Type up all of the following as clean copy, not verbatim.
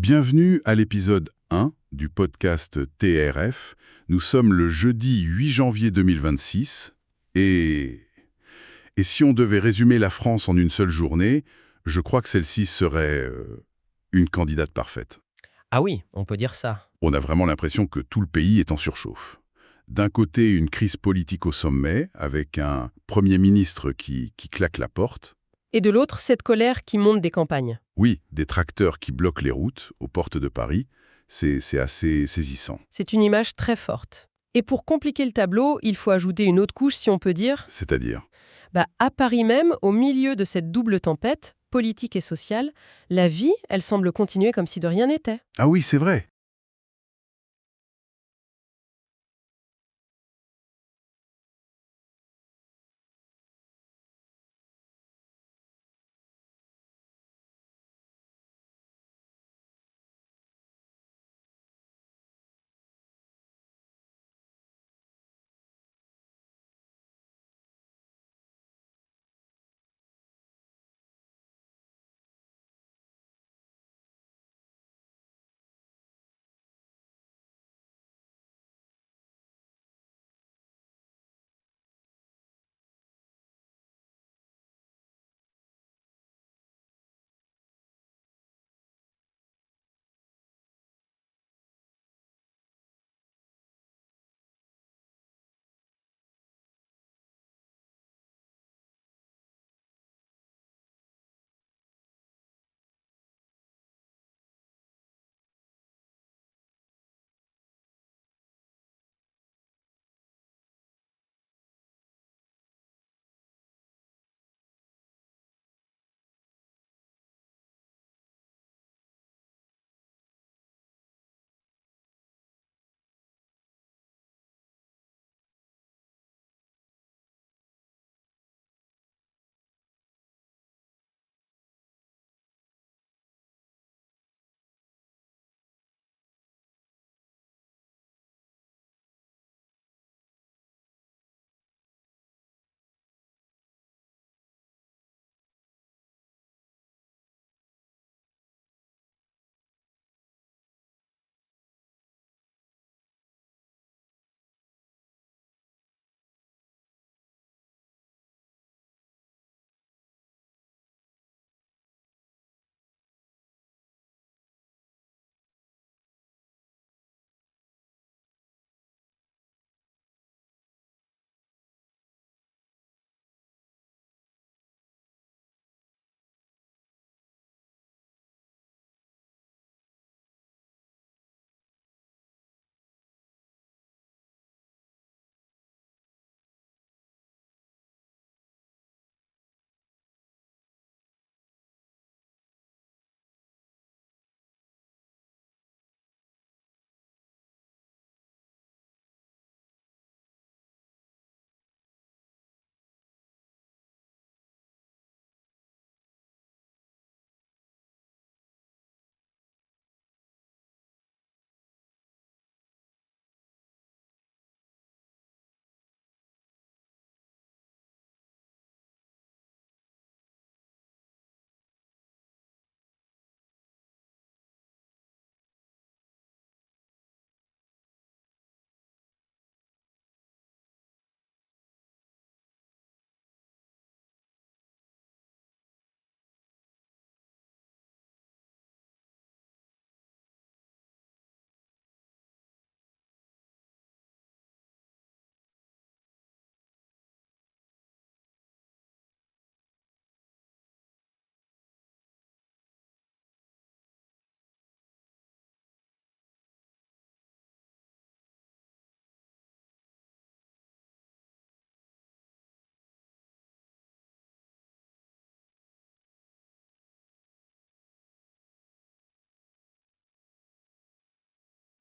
Bienvenue à l'épisode 1 du podcast TRF. Nous sommes le jeudi 8 janvier 2026 et si on devait résumer la France en une seule journée, je crois que celle-ci serait une candidate parfaite. Ah oui, on peut dire ça. On a vraiment l'impression que tout le pays est en surchauffe. D'un côté, une crise politique au sommet, avec un Premier ministre qui claque la porte. Et de l'autre, cette colère qui monte des campagnes. Oui, des tracteurs qui bloquent les routes aux portes de Paris. C'est assez saisissant. C'est une image très forte. Et pour compliquer le tableau, il faut ajouter une autre couche, si on peut dire. C'est-à-dire? À Paris même, au milieu de cette double tempête, politique et sociale, la vie, elle semble continuer comme si de rien n'était. Ah oui, c'est vrai.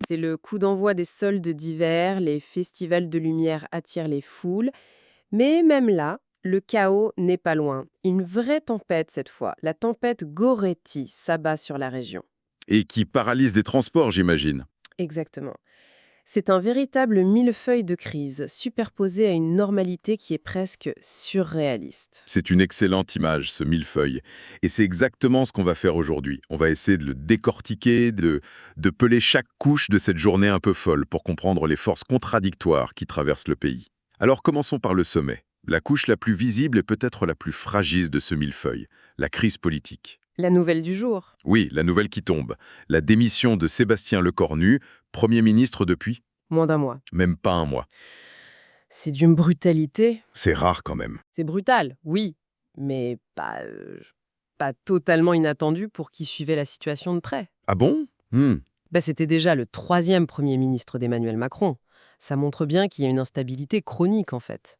C'est le coup d'envoi des soldes d'hiver, les festivals de lumière attirent les foules. Mais même là, le chaos n'est pas loin. Une vraie tempête cette fois, la tempête Goretti s'abat sur la région. Et qui paralyse des transports, j'imagine. Exactement. C'est un véritable millefeuille de crise, superposé à une normalité qui est presque surréaliste. C'est une excellente image, ce millefeuille. Et c'est exactement ce qu'on va faire aujourd'hui. On va essayer de le décortiquer, de peler chaque couche de cette journée un peu folle pour comprendre les forces contradictoires qui traversent le pays. Alors commençons par le sommet. La couche la plus visible et peut-être la plus fragile de ce millefeuille, la crise politique. La nouvelle du jour. Oui, la nouvelle qui tombe. La démission de Sébastien Lecornu, Premier ministre depuis Moins d'un mois. même pas un mois. C'est d'une brutalité. C'est rare quand même. C'est brutal, oui, mais pas totalement inattendu pour qui suivait la situation de près. Ah bon? C'était déjà le 3e Premier ministre d'Emmanuel Macron. Ça montre bien qu'il y a une instabilité chronique, en fait.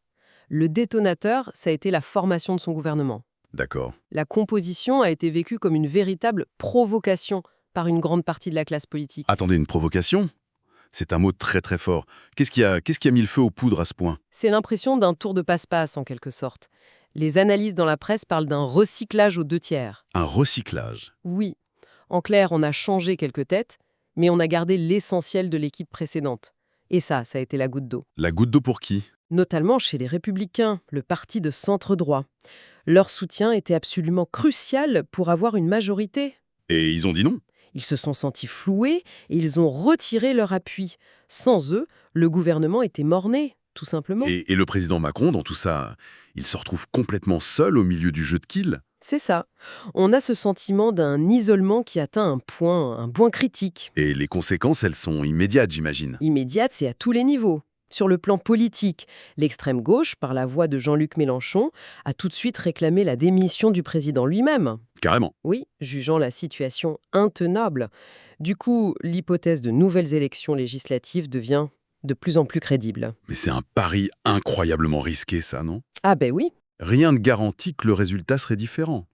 Le détonateur, ça a été la formation de son gouvernement. D'accord. La composition a été vécue comme une véritable provocation par une grande partie de la classe politique. Attendez, une provocation? C'est un mot très très fort. Qu'est-ce qui a mis le feu aux poudres à ce point? C'est l'impression d'un tour de passe-passe, en quelque sorte. Les analyses dans la presse parlent d'un recyclage aux 2/3. Un recyclage. Oui. En clair, on a changé quelques têtes, mais on a gardé l'essentiel de l'équipe précédente. Et ça a été la goutte d'eau. La goutte d'eau pour qui? Notamment chez les Républicains, le parti de centre-droit. Leur soutien était absolument crucial pour avoir une majorité. Et ils ont dit non. Ils se sont sentis floués et ils ont retiré leur appui. Sans eux, le gouvernement était mort-né, tout simplement. Et le président Macron, dans tout ça, il se retrouve complètement seul au milieu du jeu de quilles. C'est ça. On a ce sentiment d'un isolement qui atteint un point critique. Et les conséquences, elles sont immédiates, j'imagine. Immédiate, c'est à tous les niveaux. Sur le plan politique, l'extrême gauche, par la voix de Jean-Luc Mélenchon, a tout de suite réclamé la démission du président lui-même. Carrément. Oui, jugeant la situation intenable. Du coup, l'hypothèse de nouvelles élections législatives devient de plus en plus crédible. Mais c'est un pari incroyablement risqué, ça, non? Ah ben oui. Rien ne garantit que le résultat serait différent.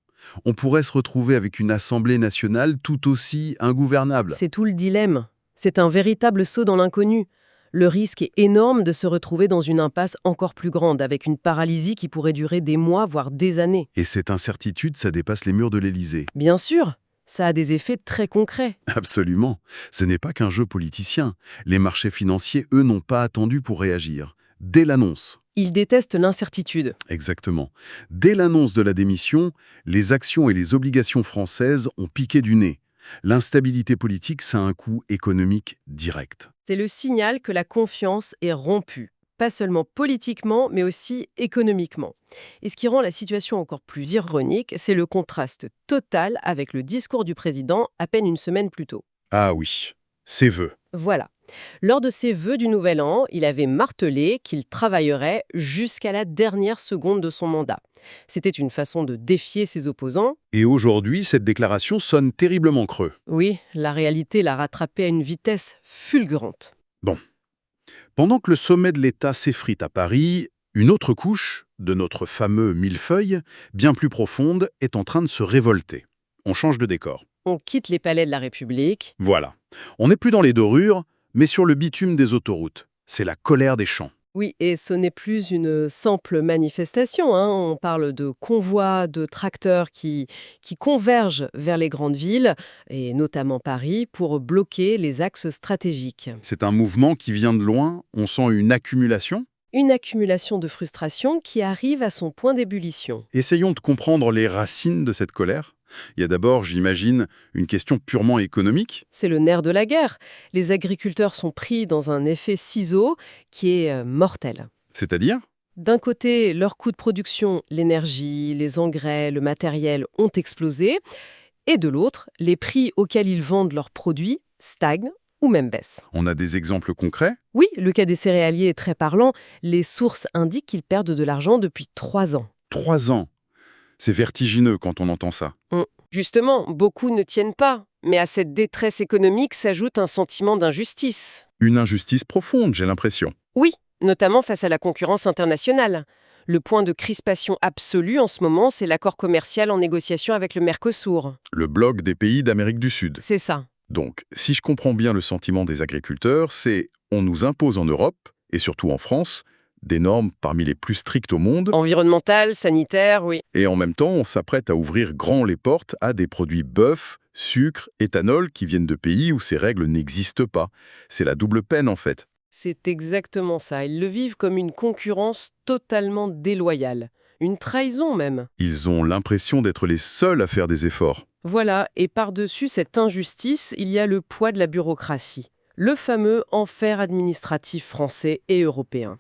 On pourrait se retrouver avec une Assemblée nationale tout aussi ingouvernable. C'est tout le dilemme. C'est un véritable saut dans l'inconnu. Le risque est énorme de se retrouver dans une impasse encore plus grande, avec une paralysie qui pourrait durer des mois, voire des années. Et cette incertitude, ça dépasse les murs de l'Élysée. Bien sûr, ça a des effets très concrets. Absolument. Ce n'est pas qu'un jeu politicien. Les marchés financiers, eux, n'ont pas attendu pour réagir. Dès l'annonce. Ils détestent l'incertitude. Exactement. Dès l'annonce de la démission, les actions et les obligations françaises ont piqué du nez. L'instabilité politique, ça a un coût économique direct. C'est le signal que la confiance est rompue. Pas seulement politiquement, mais aussi économiquement. Et ce qui rend la situation encore plus ironique, c'est le contraste total avec le discours du président à peine une semaine plus tôt. Ah oui, ses vœux. Voilà. Lors de ses vœux du Nouvel An, il avait martelé qu'il travaillerait jusqu'à la dernière seconde de son mandat. C'était une façon de défier ses opposants. Et aujourd'hui, cette déclaration sonne terriblement creux. Oui, la réalité l'a rattrapé à une vitesse fulgurante. Bon. Pendant que le sommet de l'État s'effrite à Paris, une autre couche de notre fameux millefeuille, bien plus profonde, est en train de se révolter. On change de décor. On quitte les palais de la République. Voilà. On n'est plus dans les dorures, mais sur le bitume des autoroutes. C'est la colère des champs. Oui, et ce n'est plus une simple manifestation. On parle de convois de tracteurs qui convergent vers les grandes villes, et notamment Paris, pour bloquer les axes stratégiques. C'est un mouvement qui vient de loin, on sent une accumulation. Une accumulation de frustration qui arrive à son point d'ébullition. Essayons de comprendre les racines de cette colère. Il y a d'abord, j'imagine, une question purement économique. C'est le nerf de la guerre. Les agriculteurs sont pris dans un effet ciseau qui est mortel. C'est-à-dire? D'un côté, leurs coûts de production, l'énergie, les engrais, le matériel ont explosé. Et de l'autre, les prix auxquels ils vendent leurs produits stagnent ou même baissent. On a des exemples concrets? Oui, le cas des céréaliers est très parlant. Les sources indiquent qu'ils perdent de l'argent depuis 3 ans. 3 ans. C'est vertigineux quand on entend ça. Justement, beaucoup ne tiennent pas. Mais à cette détresse économique s'ajoute un sentiment d'injustice. Une injustice profonde, j'ai l'impression. Oui, notamment face à la concurrence internationale. Le point de crispation absolu en ce moment, c'est l'accord commercial en négociation avec le Mercosur. Le bloc des pays d'Amérique du Sud. C'est ça. Donc, si je comprends bien le sentiment des agriculteurs, c'est on nous impose en Europe, et surtout en France, des normes parmi les plus strictes au monde, Environnemental, sanitaire, oui. et en même temps, on s'apprête à ouvrir grand les portes à des produits bœufs, Sucre, éthanol qui viennent de pays où ces règles n'existent pas. C'est la double peine en fait. C'est exactement ça. Ils le vivent comme une concurrence totalement déloyale. Une trahison même. Ils ont l'impression d'être les seuls à faire des efforts. Voilà, et par-dessus cette injustice, il y a le poids de la bureaucratie. Le fameux enfer administratif français et européen.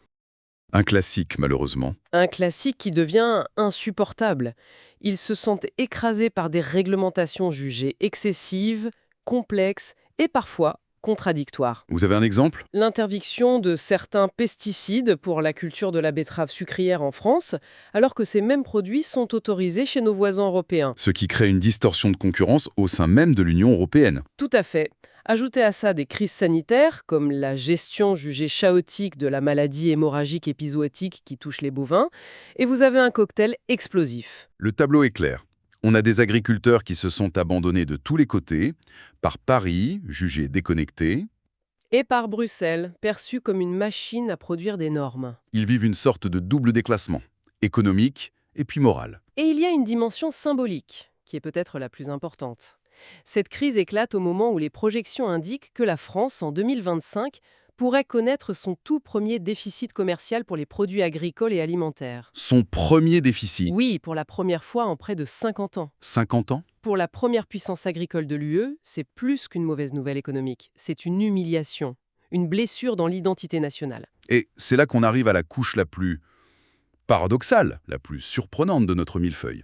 Un classique malheureusement. Un classique qui devient insupportable. Ils se sentent écrasés par des réglementations jugées excessives, complexes et parfois contradictoires. Vous avez un exemple? L'interdiction de certains pesticides pour la culture de la betterave sucrière en France, alors que ces mêmes produits sont autorisés chez nos voisins européens. Ce qui crée une distorsion de concurrence au sein même de l'Union européenne. Tout à fait. Ajoutez à ça des crises sanitaires, comme la gestion jugée chaotique de la maladie hémorragique épizootique qui touche les bovins, et vous avez un cocktail explosif. Le tableau est clair. On a des agriculteurs qui se sont abandonnés de tous les côtés, par Paris, jugé déconnecté. Et par Bruxelles, perçu comme une machine à produire des normes. Ils vivent une sorte de double déclassement, économique et puis moral. Et il y a une dimension symbolique, qui est peut-être la plus importante. Cette crise éclate au moment où les projections indiquent que la France, en 2025, pourrait connaître son tout premier déficit commercial pour les produits agricoles et alimentaires. Son premier déficit, Oui, pour la première fois en près de 50 ans. 50 ans? Pour la première puissance agricole de l'UE, c'est plus qu'une mauvaise nouvelle économique. C'est une humiliation, une blessure dans l'identité nationale. Et c'est là qu'on arrive à la couche la plus paradoxale, la plus surprenante de notre millefeuille.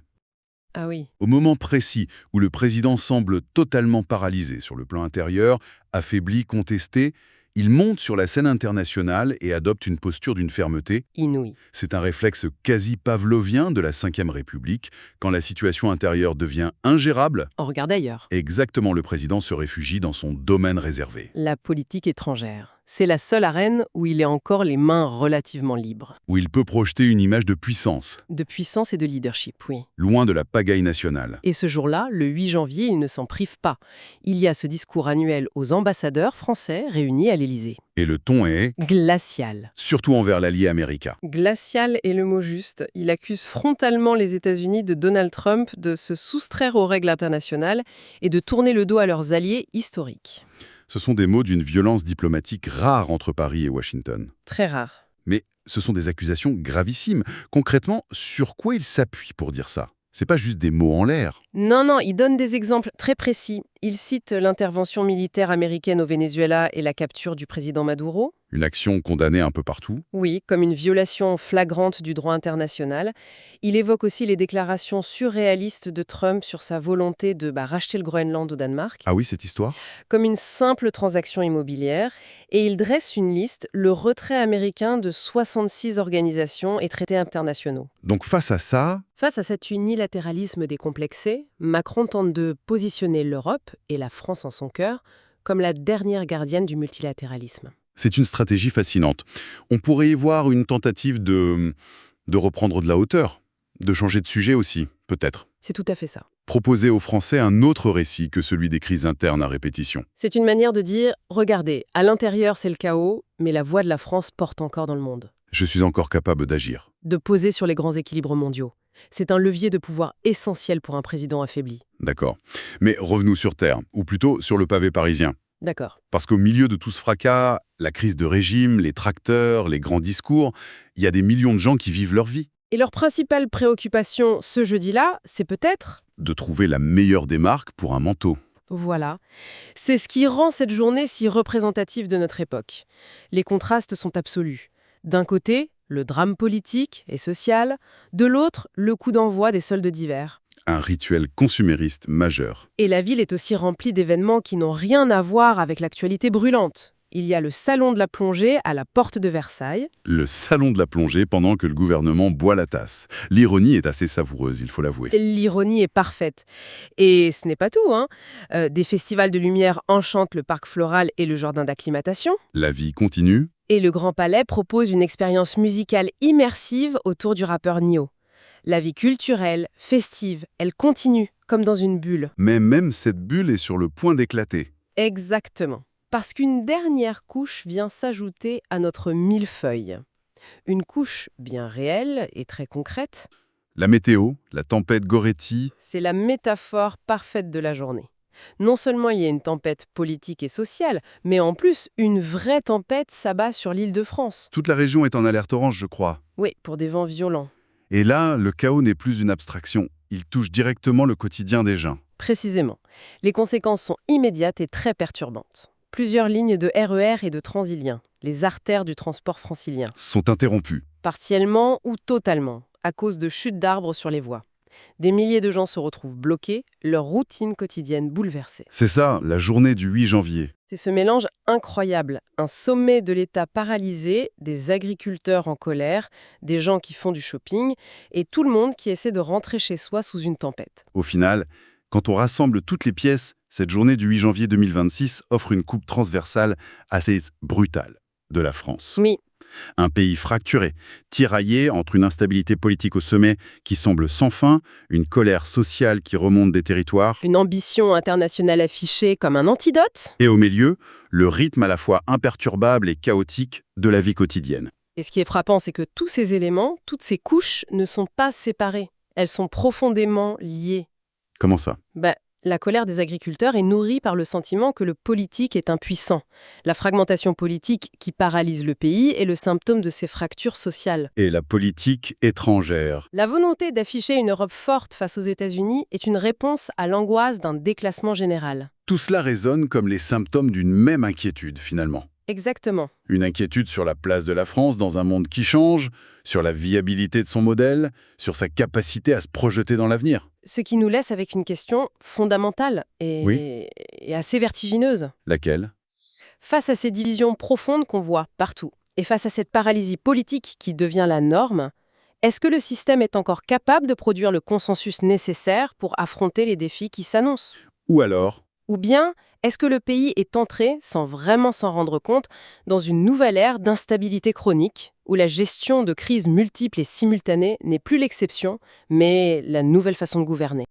Ah oui. Au moment précis où le président semble totalement paralysé sur le plan intérieur, affaibli, contesté, il monte sur la scène internationale et adopte une posture d'une fermeté. Inouï. C'est un réflexe quasi pavlovien de la Ve République. Quand la situation intérieure devient ingérable, On regarde ailleurs. exactement, le président se réfugie dans son domaine réservé, La politique étrangère. C'est la seule arène où il est encore les mains relativement libres. où il peut projeter une image de puissance, De puissance et de leadership, oui. loin de la pagaille nationale. Et ce jour-là, le 8 janvier, il ne s'en prive pas. Il y a ce discours annuel aux ambassadeurs français réunis à l'Élysée. Et le ton est, Glacial. surtout envers l'allié américain. Glacial est le mot juste. Il accuse frontalement les États-Unis de Donald Trump de se soustraire aux règles internationales et de tourner le dos à leurs alliés historiques. Ce sont des mots d'une violence diplomatique rare entre Paris et Washington. Très rare. Mais ce sont des accusations gravissimes. Concrètement, sur quoi il s'appuie pour dire ça? C'est pas juste des mots en l'air. Non, il donne des exemples très précis. Il cite l'intervention militaire américaine au Venezuela et la capture du président Maduro. Une action condamnée un peu partout. Oui, comme une violation flagrante du droit international. Il évoque aussi les déclarations surréalistes de Trump sur sa volonté de racheter le Groenland au Danemark, Ah oui, cette histoire? comme une simple transaction immobilière. Et il dresse une liste, le retrait américain de 66 organisations et traités internationaux. Donc face à ça, Face à cet unilatéralisme décomplexé, Macron tente de positionner l'Europe, et la France en son cœur, comme la dernière gardienne du multilatéralisme. c'est une stratégie fascinante. On pourrait y voir une tentative de reprendre de la hauteur, de changer de sujet aussi, peut-être. C'est tout à fait ça. Proposer aux Français un autre récit que celui des crises internes à répétition. C'est une manière de dire, regardez, à l'intérieur c'est le chaos, mais la voix de la France porte encore dans le monde. Je suis encore capable d'agir. De peser sur les grands équilibres mondiaux. C'est un levier de pouvoir essentiel pour un président affaibli. D'accord. Mais revenons sur Terre, ou plutôt sur le pavé parisien. D'accord. Parce qu'au milieu de tout ce fracas, la crise de régime, les tracteurs, les grands discours, il y a des millions de gens qui vivent leur vie. Et leur principale préoccupation ce jeudi-là, c'est peut-être... De trouver la meilleure des marques pour un manteau. Voilà. C'est ce qui rend cette journée si représentative de notre époque. Les contrastes sont absolus. D'un côté, le drame politique et social. De l'autre, le coup d'envoi des soldes d'hiver. Un rituel consumériste majeur. Et la ville est aussi remplie d'événements qui n'ont rien à voir avec l'actualité brûlante. Il y a le salon de la plongée à la porte de Versailles. Le salon de la plongée pendant que le gouvernement boit la tasse. L'ironie est assez savoureuse, il faut l'avouer. L'ironie est parfaite. Et ce n'est pas tout, hein. Des festivals de lumière enchantent le parc floral et le jardin d'acclimatation. La vie continue. Et le Grand Palais propose une expérience musicale immersive autour du rappeur Nio. La vie culturelle, festive, elle continue, comme dans une bulle. Mais même cette bulle est sur le point d'éclater. Exactement. Parce qu'une dernière couche vient s'ajouter à notre millefeuille. Une couche bien réelle et très concrète. La météo, la tempête Goretti, C'est la métaphore parfaite de la journée. Non seulement il y a une tempête politique et sociale, mais en plus, une vraie tempête s'abat sur l'île de France. Toute la région est en alerte orange, je crois. Oui, pour des vents violents. Et là, le chaos n'est plus une abstraction. Il touche directement le quotidien des gens. Précisément. Les conséquences sont immédiates et très perturbantes. Plusieurs lignes de RER et de Transilien, les artères du transport francilien, Sont interrompus. partiellement ou totalement, à cause de chutes d'arbres sur les voies. Des milliers de gens se retrouvent bloqués, leur routine quotidienne bouleversée. C'est ça, la journée du 8 janvier. C'est ce mélange incroyable, un sommet de l'État paralysé, des agriculteurs en colère, des gens qui font du shopping, et tout le monde qui essaie de rentrer chez soi sous une tempête. Au final, quand on rassemble toutes les pièces, cette journée du 8 janvier 2026 offre une coupe transversale assez brutale de la France. Oui, Un pays fracturé, tiraillé entre une instabilité politique au sommet qui semble sans fin, une colère sociale qui remonte des territoires, une ambition internationale affichée comme un antidote. et au milieu, le rythme à la fois imperturbable et chaotique de la vie quotidienne. Et ce qui est frappant, c'est que tous ces éléments, toutes ces couches ne sont pas séparées. Elles sont profondément liées. Comment ça? La colère des agriculteurs est nourrie par le sentiment que le politique est impuissant. La fragmentation politique qui paralyse le pays est le symptôme de ces fractures sociales. Et la politique étrangère. La volonté d'afficher une Europe forte face aux États-Unis est une réponse à l'angoisse d'un déclassement général. Tout cela résonne comme les symptômes d'une même inquiétude, finalement. Exactement. Une inquiétude sur la place de la France dans un monde qui change, sur la viabilité de son modèle, sur sa capacité à se projeter dans l'avenir. Ce qui nous laisse avec une question fondamentale et assez vertigineuse. Laquelle? Face à ces divisions profondes qu'on voit partout, et face à cette paralysie politique qui devient la norme, est-ce que le système est encore capable de produire le consensus nécessaire pour affronter les défis qui s'annoncent? Ou alors, Ou bien, est-ce que le pays est entré, sans vraiment s'en rendre compte, dans une nouvelle ère d'instabilité chronique, où la gestion de crises multiples et simultanées n'est plus l'exception, mais la nouvelle façon de gouverner?